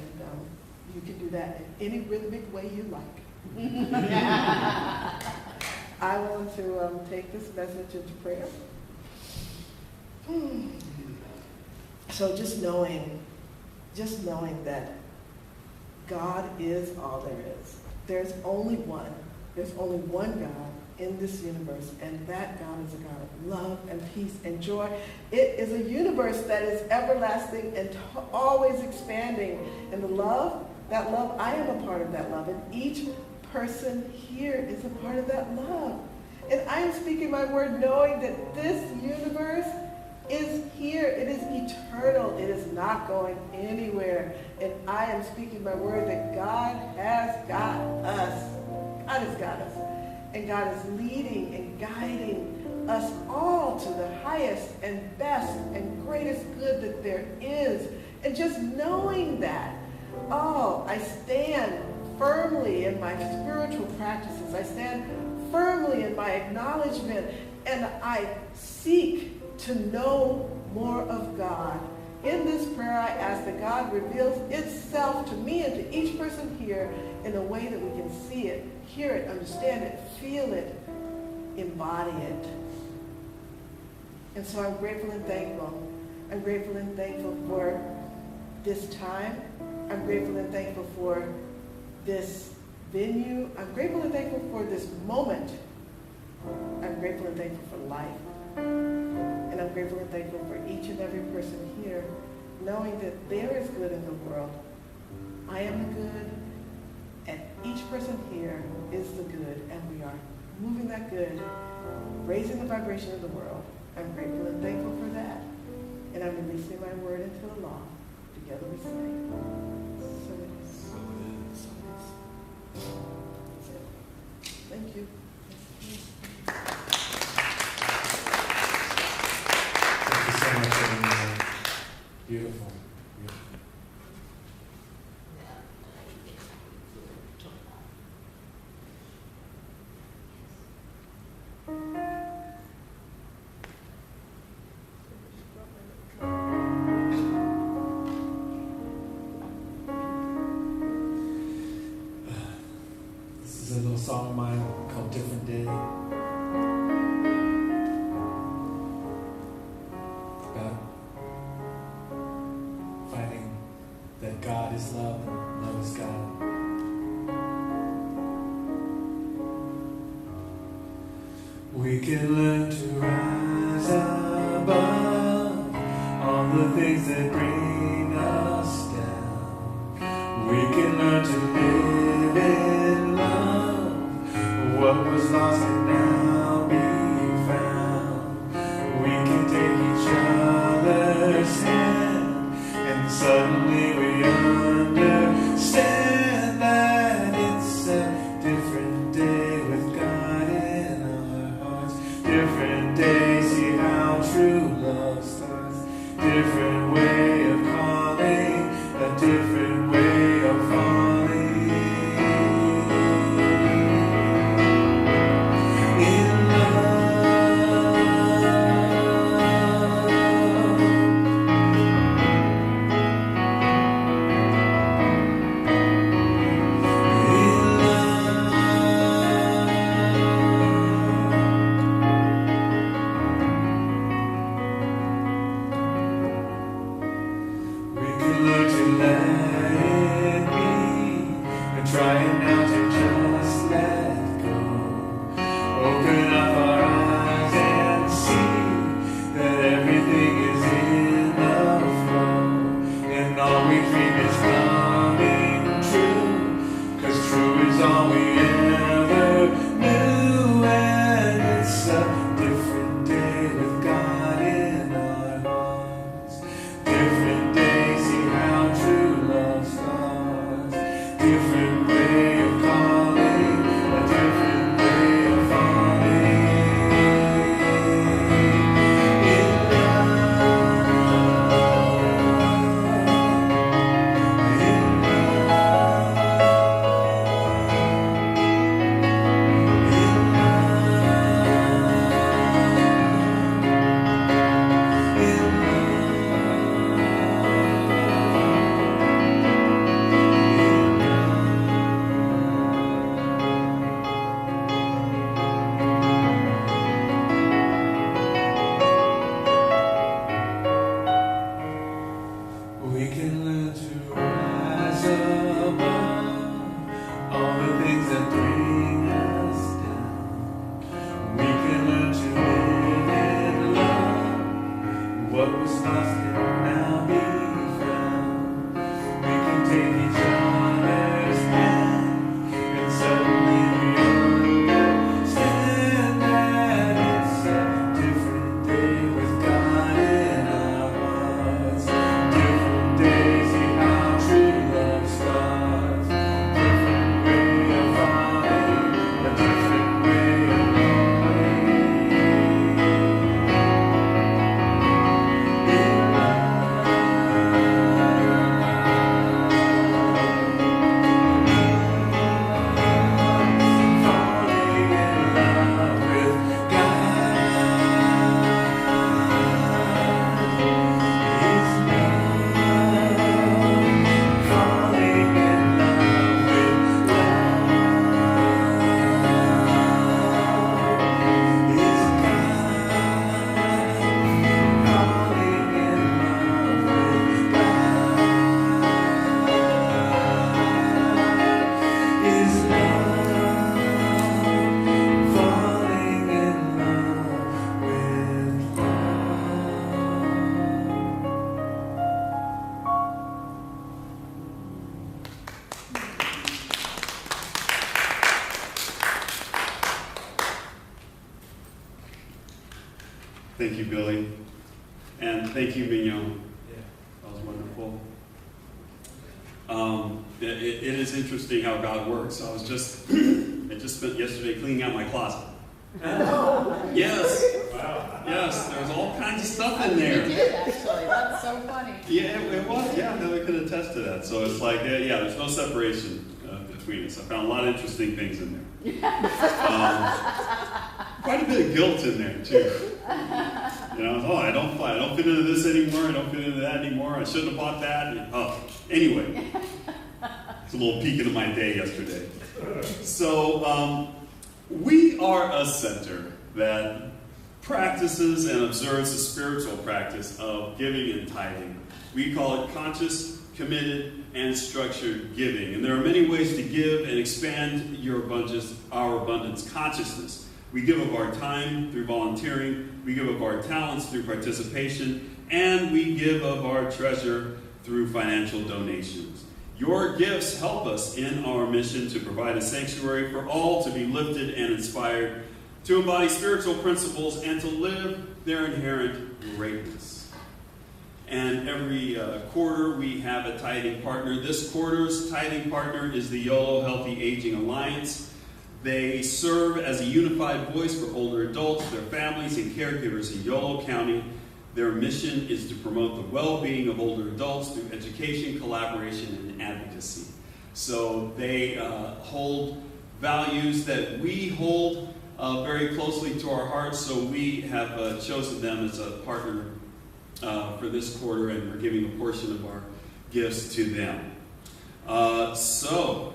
you can do that in any rhythmic way you like. I want to take this message into prayer. So just knowing that God is all there is. There's only one. There's only one God in this universe, and that God is a God of love and peace and joy. It is a universe that is everlasting and always expanding. And the love, that love, I am a part of that love. And each person here is a part of that love. And I am speaking my word knowing that this universe is here. It is eternal. It is not going anywhere. And I am speaking my word that God has got us. God has got us. And God is leading and guiding us all to the highest and best and greatest good that there is. And just knowing that, I stand firmly in my spiritual practices. I stand firmly in my acknowledgement, and I seek to know more of God. In this prayer, I ask that God reveals itself to me and to each person here in a way that we can see it, hear it, understand it, feel it, embody it. And so I'm grateful and thankful. I'm grateful and thankful for this time. I'm grateful and thankful for this venue. I'm grateful and thankful for this moment. I'm grateful and thankful for life. And I'm grateful and thankful for each and every person here, knowing that there is good in the world. I am the good, and each person here is the good, and we are moving that good, raising the vibration of the world. I'm grateful and thankful for that. And I'm releasing my word into the law. Together we say, so it is. So it is. That's it. Thank you. Thank you so much, everyone. Beautiful. This is a little song of mine called Different Day. About finding that God is love and love is God. We can learn to rise above all the things that bring us down. We can learn to live in love. What was lost can now be found. We can take each other's hand, and suddenly we understand that it's a different day with God in our hearts. Different day, see how true love starts. Different way of calling, a different way of falling. In love, we can learn to let it be, and trying now to just let go. Open up our eyes and see that everything is in the flow, and all we dream is coming true, 'cause true is all we ever knew, and it's a different day with God in our hearts. Different day, see how true love starts. Different way of calling, a different way of falling. In love, in we can learn to rise above all the things that bring us down. We can learn to live in love. What was lost can now be found. We can take each other's hand, and suddenly Thank you, Billy. And thank you, Mignonne. Yeah. That was wonderful. It is interesting how God works. I just spent yesterday cleaning out my closet. Yes. Wow. Yes, there's all kinds of stuff in there. You did, actually. That's so funny. Yeah, it was. Yeah, no, I can attest to that. So it's like, yeah, there's no separation between us. I found a lot of interesting things in there. Quite a bit of guilt in there too. You know, oh, I don't fit into this anymore. I don't fit into that anymore. I shouldn't have bought that. Anyway, it's a little peek into my day yesterday. So we are a center that practices and observes the spiritual practice of giving and tithing. We call it conscious, committed, and structured giving. And there are many ways to give and expand our abundance consciousness. We give of our time through volunteering, we give of our talents through participation, and we give of our treasure through financial donations. Your gifts help us in our mission to provide a sanctuary for all to be lifted and inspired, to embody spiritual principles, and to live their inherent greatness. And every quarter we have a tithing partner. This quarter's tithing partner is the Yolo Healthy Aging Alliance. They serve as a unified voice for older adults, their families, and caregivers in Yolo County. Their mission is to promote the well-being of older adults through education, collaboration, and advocacy. So they hold values that we hold very closely to our hearts, so we have chosen them as a partner for this quarter, and we're giving a portion of our gifts to them. So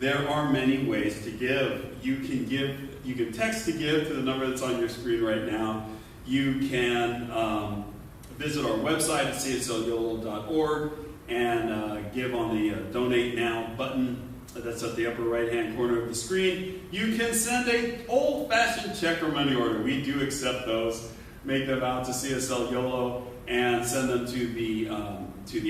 there are many ways to give. You can text to give to the number that's on your screen right now. You can visit our website at cslYolo.org and give on the Donate Now button that's at the upper right-hand corner of the screen. You can send an old-fashioned check or money order. We do accept those. Make them out to CSL Yolo and send them to the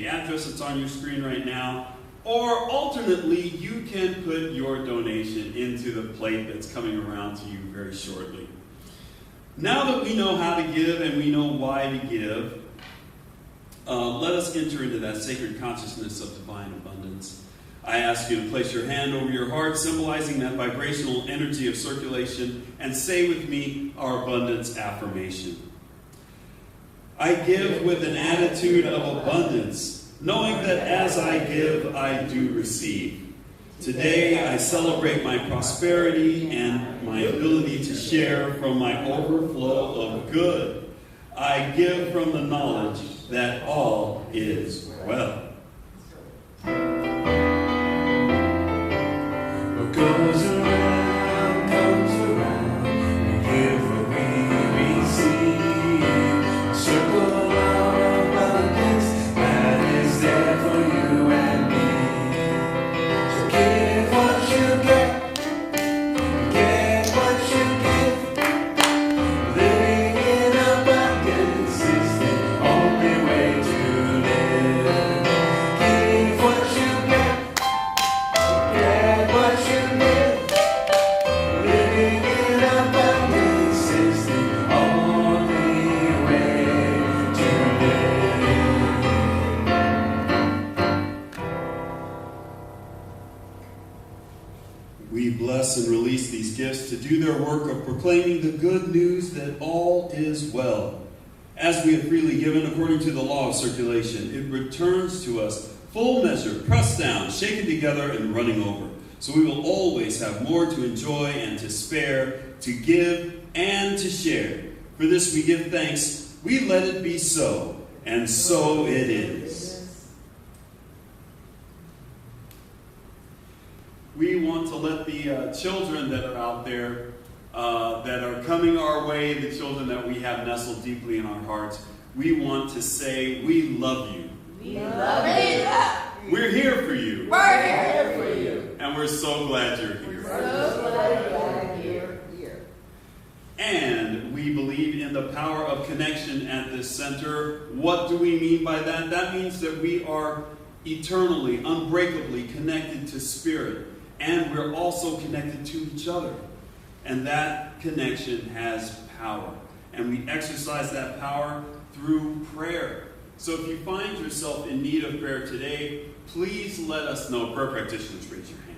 address that's on your screen right now. Or alternately, you can put your donation into the plate that's coming around to you very shortly. Now that we know how to give and we know why to give, let us enter into that sacred consciousness of divine abundance. I ask you to place your hand over your heart, symbolizing that vibrational energy of circulation, and say with me our abundance affirmation. I give with an attitude of abundance, knowing that as I give, I do receive. Today, I celebrate my prosperity and my ability to share from my overflow of good. I give from the knowledge that all is well. What goes around comes around. We give what we receive. A circle of abundance that is there for you and me. So give what you get what you give. Living in abundance is the only way to live. Give what you get what you give. Living in abundance is the only way to live. We bless and release these gifts to do their work of proclaiming the good news that all is well. As we have freely given according to the law of circulation, it returns to us full measure, pressed down, shaken together, and running over. So we will always have more to enjoy and to spare, to give and to share. For this we give thanks. We let it be so, and so it is. We want to let the children that are out there, that are coming our way, the children that we have nestled deeply in our hearts, we want to say, we love you. We love you. We're here for you. We're here for you. And we're so glad you're here. So glad you're here. And we believe in the power of connection at this center. What do we mean by that? That means that we are eternally, unbreakably connected to Spirit. And we're also connected to each other. And that connection has power. and we exercise that power through prayer. So if you find yourself in need of prayer today, please let us know. Prayer practitioners, raise your hand.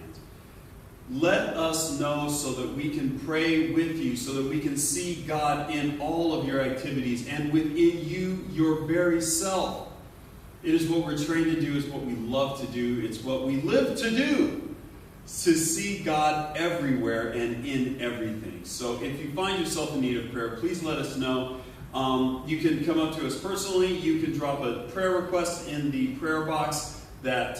Let us know so that we can pray with you, so that we can see God in all of your activities and within you, your very self. It is what we're trained to do. It's what we love to do. It's what we live to do. To see God everywhere and in everything. So if you find yourself in need of prayer, please let us know. You can come up to us personally. You can drop a prayer request in the prayer box that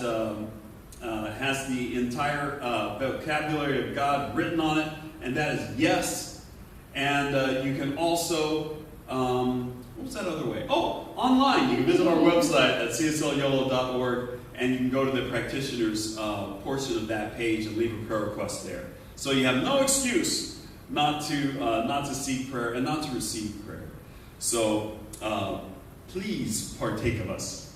has the entire vocabulary of God written on it, and that is yes. And you can also, what was that other way? Oh, online. You can visit our website at cslyolo.org, and you can go to the practitioners portion of that page and leave a prayer request there. So you have no excuse not to seek prayer and not to receive prayer. So please partake of us.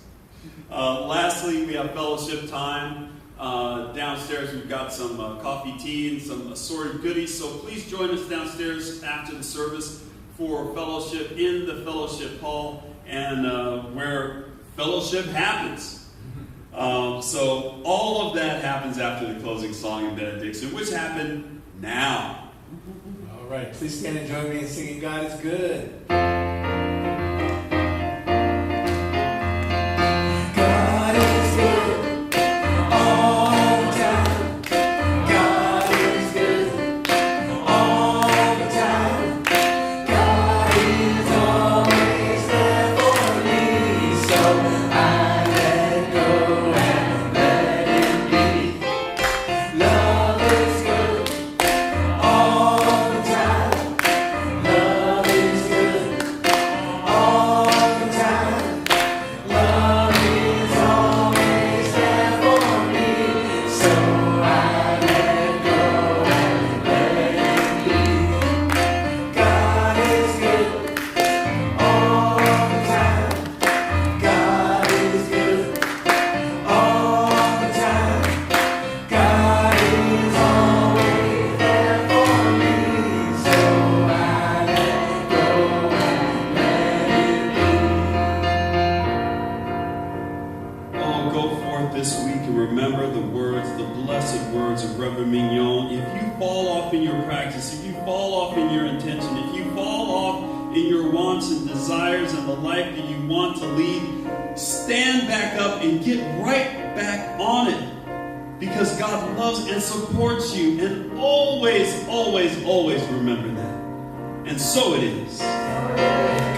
Lastly, we have fellowship time. Downstairs we've got some coffee, tea, and some assorted goodies. So please join us downstairs after the service for fellowship in the fellowship hall, and where fellowship happens. So all of that happens after the closing song and benediction, which happened now. All right, please stand and join me in singing God is Good. Mignonne, if you fall off in your practice, if you fall off in your intention, if you fall off in your wants and desires and the life that you want to lead, stand back up and get right back on it. Because God loves and supports you, and always, always, always remember that. And so it is.